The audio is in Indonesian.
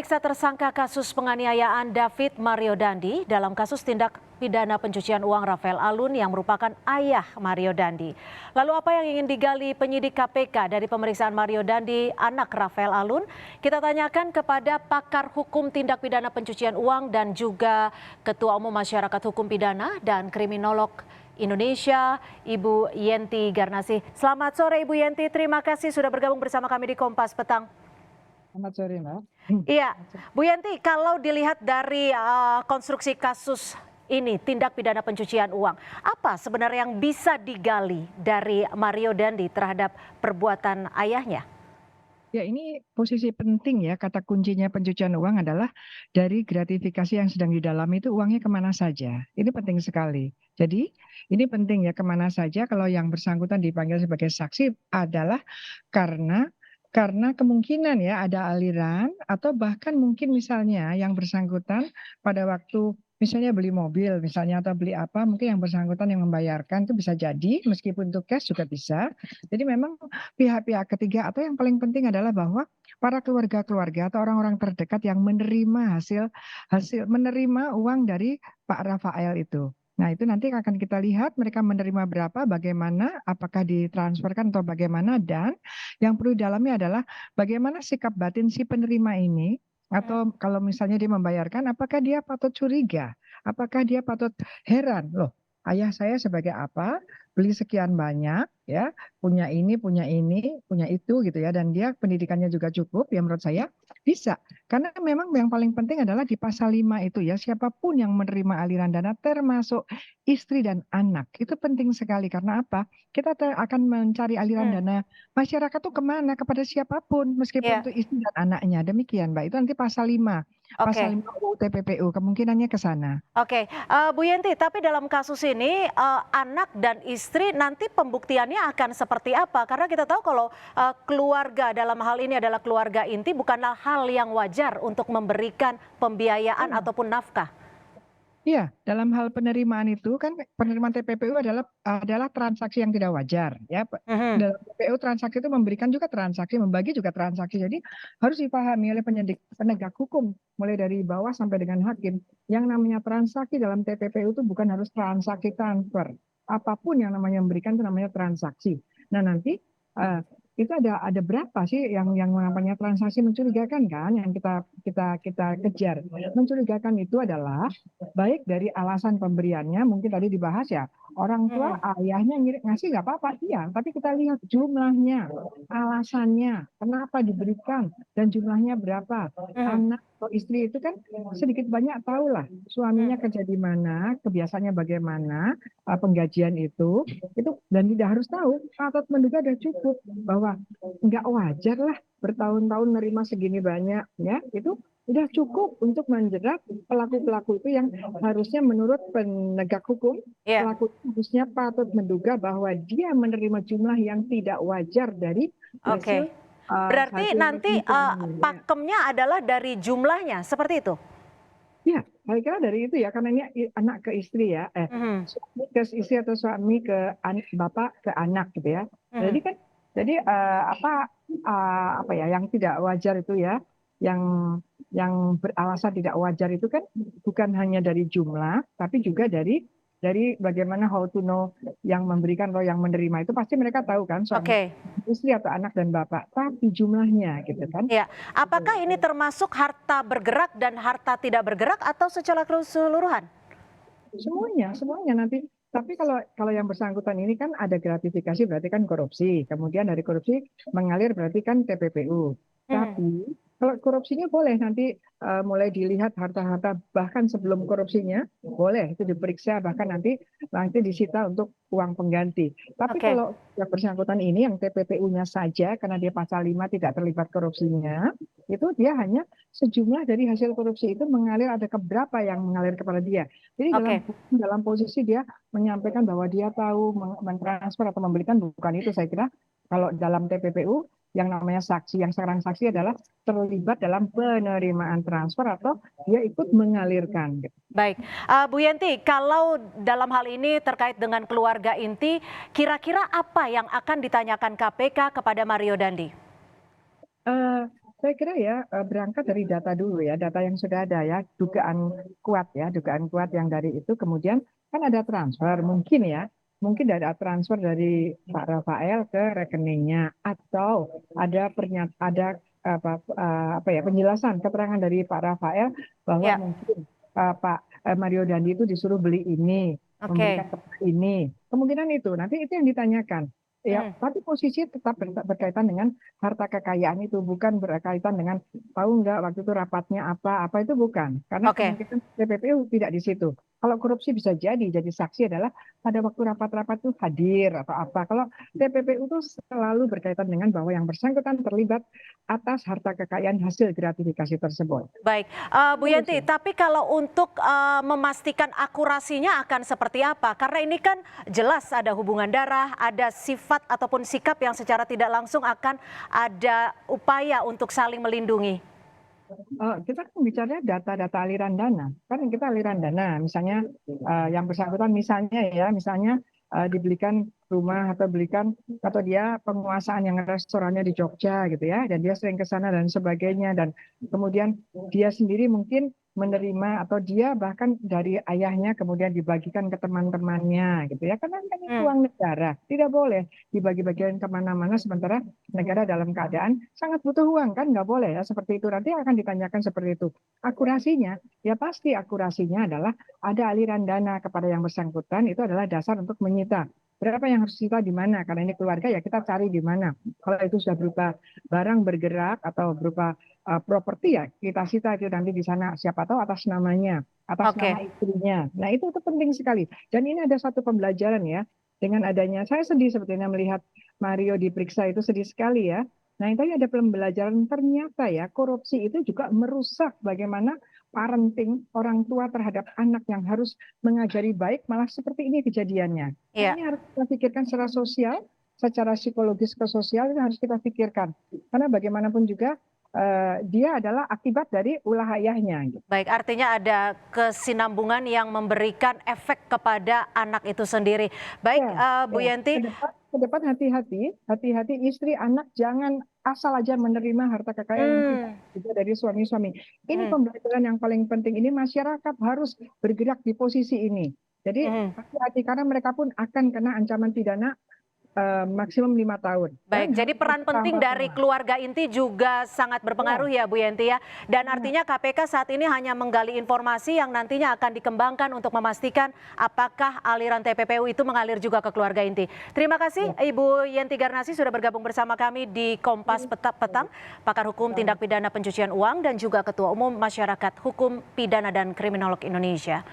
memeriksa tersangka kasus penganiayaan David Mario Dandi dalam kasus tindak pidana pencucian uang Rafael Alun yang merupakan ayah Mario Dandi. Lalu apa yang ingin digali penyidik KPK dari pemeriksaan Mario Dandi, anak Rafael Alun? Kita tanyakan kepada pakar hukum tindak pidana pencucian uang dan juga Ketua Umum Masyarakat Hukum Pidana dan Kriminolog Indonesia, Ibu Yenti Garnasih. Selamat sore Ibu Yenti, terima kasih sudah bergabung bersama kami di Kompas Petang. Selamat sore, Mbak. Iya, Bu Yenti, kalau dilihat dari konstruksi kasus ini, tindak pidana pencucian uang, apa sebenarnya yang bisa digali dari Mario Dandi terhadap perbuatan ayahnya? Ya, ini posisi penting ya, kata kuncinya pencucian uang adalah dari gratifikasi yang sedang didalami itu uangnya kemana saja. Ini penting sekali. Jadi ini penting ya, kemana saja kalau yang bersangkutan dipanggil sebagai saksi adalah karena kemungkinan ya ada aliran atau bahkan mungkin misalnya yang bersangkutan pada waktu misalnya beli mobil misalnya atau beli apa mungkin yang bersangkutan yang membayarkan itu bisa jadi meskipun itu cash juga bisa. Jadi memang pihak-pihak ketiga atau yang paling penting adalah bahwa para keluarga-keluarga atau orang-orang terdekat yang menerima hasil menerima uang dari Pak Rafael itu. Nah, itu nanti akan kita lihat mereka menerima berapa, bagaimana, apakah ditransferkan atau bagaimana, dan yang perlu didalami adalah bagaimana sikap batin si penerima ini, atau kalau misalnya dia membayarkan, apakah dia patut curiga, apakah dia patut heran, loh ayah saya sebagai apa, beli sekian banyak, ya, punya ini, punya itu gitu ya, dan dia pendidikannya juga cukup, ya menurut saya bisa. Karena memang yang paling penting adalah di pasal 5 itu ya, siapapun yang menerima aliran dana termasuk istri dan anak, itu penting sekali karena apa? Kita akan mencari aliran dana masyarakat tuh kemana? Kepada siapapun, meskipun Ya, itu istri dan anaknya. Demikian, Mbak. Itu nanti pasal 5. Pasal oke. 5 UU TPPU, kemungkinannya ke sana. Oke, Bu Yenti, tapi dalam kasus ini anak dan istri nanti pembuktiannya akan seperti apa? Karena kita tahu kalau keluarga dalam hal ini adalah keluarga inti bukanlah hal yang wajar untuk memberikan pembiayaan ataupun nafkah. Iya, dalam hal penerimaan itu kan penerimaan TPPU adalah transaksi yang tidak wajar ya. Mhm. Dalam TPPU transaksi itu memberikan juga transaksi, membagi juga transaksi. Jadi harus dipahami oleh penegak hukum mulai dari bawah sampai dengan hakim. Yang namanya transaksi dalam TPPU itu bukan harus transaksi transfer. Apapun yang namanya memberikan itu namanya transaksi. Nah, nanti eh, itu ada berapa sih yang namanya transaksi mencurigakan kan yang kita kejar. Mencurigakan itu adalah baik dari alasan pemberiannya mungkin tadi dibahas ya, orang tua Mhm. ayahnya ngasih nggak apa-apa, iya, tapi kita lihat jumlahnya, alasannya, kenapa diberikan, dan jumlahnya berapa. Mhm. Anak atau istri itu kan sedikit banyak tahulah suaminya Mhm. kerja di mana, kebiasaannya bagaimana, penggajian itu dan tidak harus tahu, patut menduga sudah cukup bahwa nggak wajar lah bertahun-tahun nerima segini banyak ya, itu sudah cukup untuk menjerat pelaku-pelaku itu yang harusnya menurut penegak hukum, Ya, pelaku harusnya patut menduga bahwa dia menerima jumlah yang tidak wajar dari oke. hasil Berarti hasil nanti pencuriannya. pakemnya adalah dari jumlahnya, seperti itu? Ya, saya kira dari itu ya, karena ini anak ke istri ya, Mhm. suami ke istri atau suami ke bapak ke anak gitu ya. Jadi Mhm. kan, jadi apa ya, yang tidak wajar itu ya, yang beralasan tidak wajar itu kan bukan hanya dari jumlah, tapi juga dari bagaimana how to know yang memberikan atau yang menerima itu pasti mereka tahu kan suami Oke. istri atau anak dan bapak, tapi jumlahnya gitu kan. Ya, apakah ini termasuk harta bergerak dan harta tidak bergerak atau secara keseluruhan? Semuanya nanti. Tapi kalau yang bersangkutan ini kan ada gratifikasi berarti kan korupsi. Kemudian dari korupsi mengalir berarti kan TPPU. Mhm. Tapi kalau korupsinya boleh nanti mulai dilihat harta-harta bahkan sebelum korupsinya boleh itu diperiksa bahkan nanti disita untuk uang pengganti. Tapi Oke. kalau yang bersangkutan ini yang TPPU-nya saja karena dia pasal 5 tidak terlibat korupsinya, itu dia hanya sejumlah dari hasil korupsi itu mengalir ada keberapa yang mengalir kepada dia. Jadi Oke. dalam posisi dia menyampaikan bahwa dia tahu mentransfer atau membelikan bukan itu saya kira kalau dalam TPPU yang namanya saksi yang sekarang saksi adalah terlibat dalam penerimaan transfer atau dia ikut mengalirkan. Baik, Bu Yenti, kalau dalam hal ini terkait dengan keluarga inti, kira-kira apa yang akan ditanyakan KPK kepada Mario Dandi? Saya kira ya, berangkat dari data dulu ya, data yang sudah ada ya, dugaan kuat yang dari itu kemudian kan ada transfer mungkin ada transfer dari Pak Rafael ke rekeningnya atau ada penjelasan keterangan dari Pak Rafael bahwa Ya, mungkin Pak Mario Dandi itu disuruh beli ini, memberikan oke. ini. Kemungkinan itu nanti itu yang ditanyakan. Ya, Mhm. tapi posisi tetap berkaitan dengan harta kekayaan itu bukan berkaitan dengan tahu nggak waktu itu rapatnya apa itu bukan karena Oke. kemungkinan TPPU tidak di situ. Kalau korupsi bisa jadi saksi adalah pada waktu rapat-rapat itu hadir atau apa. Kalau TPPU itu selalu berkaitan dengan bahwa yang bersangkutan terlibat atas harta kekayaan hasil gratifikasi tersebut. Baik, Bu Selalu Yenti, sih. tapi kalau untuk memastikan akurasinya akan seperti apa? Karena ini kan jelas ada hubungan darah, ada sifat ataupun sikap yang secara tidak langsung akan ada upaya untuk saling melindungi. Kita kan bicara data-data aliran dana. Kan kita aliran dana, misalnya yang bersangkutan misalnya dibelikan rumah atau dia penguasaan yang restorannya di Jogja gitu ya, dan dia sering ke sana dan sebagainya, dan kemudian dia sendiri mungkin menerima atau dia bahkan dari ayahnya kemudian dibagikan ke teman-temannya gitu ya, karena kan itu Hmm, uang negara, tidak boleh dibagi-bagian kemana-mana sementara negara dalam keadaan sangat butuh uang kan nggak boleh ya seperti itu nanti akan ditanyakan seperti itu akurasinya ya pasti akurasinya adalah ada aliran dana kepada yang bersangkutan itu adalah dasar untuk menyita berapa yang harus disita di mana karena ini keluarga ya kita cari di mana kalau itu sudah berupa barang bergerak atau berupa properti ya kita sita itu nanti di sana siapa tahu atas nama oke. istrinya nah itu penting sekali dan ini ada satu pembelajaran ya dengan adanya saya sedih sebetulnya melihat Mario diperiksa itu sedih sekali ya. Nah, itu ada pembelajaran ternyata ya, korupsi itu juga merusak bagaimana parenting orang tua terhadap anak yang harus mengajari baik, malah seperti ini kejadiannya. Nah, Iya. ini harus kita pikirkan secara sosial, secara psikologis ke sosial itu harus kita pikirkan. Karena bagaimanapun juga dia adalah akibat dari ulah ayahnya. Gitu. Baik, artinya ada kesinambungan yang memberikan efek kepada anak itu sendiri. Baik, Ya, Bu ya. Yenti. Ke depan hati-hati istri anak jangan asal aja menerima harta kekayaan yang tidak Hmm, juga dari suami-suami. Ini hmm, pembelajaran yang paling penting. Ini masyarakat harus bergerak di posisi ini. Jadi hmm. hati-hati karena mereka pun akan kena ancaman pidana maksimum 5 tahun. Ya, Baik, jadi harus peran penting ditambah dari semua. keluarga inti juga sangat berpengaruh Ya, ya Bu Yenti ya. Dan ya, artinya KPK saat ini hanya menggali informasi yang nantinya akan dikembangkan untuk memastikan apakah aliran TPPU itu mengalir juga ke keluarga inti. Terima kasih ya. Ibu Yenti Garnasi sudah bergabung bersama kami di Kompas Petang, pakar hukum tindak pidana pencucian uang dan juga Ketua Umum Masyarakat Hukum Pidana dan Kriminolog Indonesia.